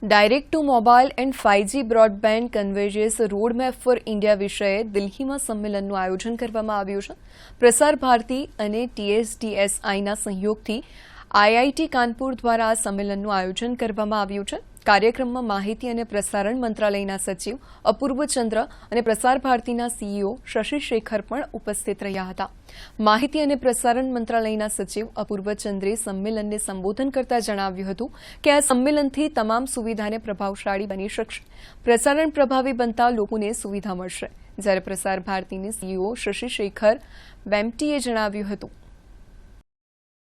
Direct to mobile and 5G broadband convergence roadmap for India વિષયે દિલ્હીમાં સંમેલનનું આયોજન કરવામાં આવ્યું છે. પ્રસાર ભારતી અને TSDSIના સહયોગથી IIT કાનપુર દ્વારા આ સંમેલનનું આયોજન કરવામાં આવ્યું છે. કાર્યક્રમમાં માહિતી અને પ્રસારણ મંત્રાલયના સચિવ અપૂર્વ ચંદ્ર અને પ્રસાર ભારતીના CEO શશી શેખર પણ ઉપસ્થિત રહ્યા હતા. માહિતી અને પ્રસારણ મંત્રાલયના સચિવ અપૂર્વ ચંદ્રે સંમેલનને સંબોધન કરતા જણાવ્યું હતું કે આ સંમેલનથી તમામ સુવિધાને પ્રભાવશાળી બની શકશે. પ્રસારણ પ્રભાવી બનતા લોકોને સુવિધા મળશે. જ્યારે પ્રસાર ભારતીની CEO શશી શેખર વેમ્પટીએ જણાવ્યું હતું.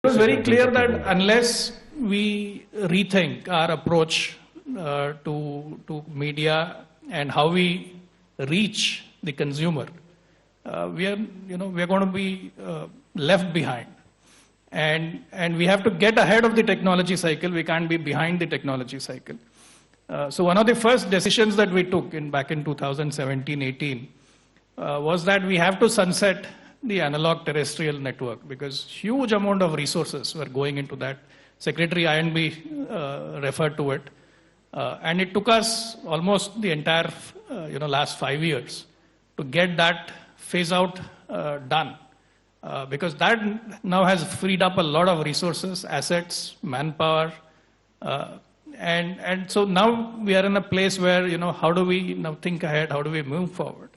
It was very clear that unless we rethink our approach to media and how we reach the consumer, we are going to be left behind, and we have to get ahead of the technology cycle. We can't be behind the technology cycle. So one of the first decisions that we took back in 2017-18 was that we have to sunset the analog terrestrial network, because huge amount of resources were going into that. Secretary INB referred to it, and it took us almost the entire last 5 years to get that phase out done, because that now has freed up a lot of resources, assets, manpower, and so now we are in a place where how do we now think ahead, how do we move forward.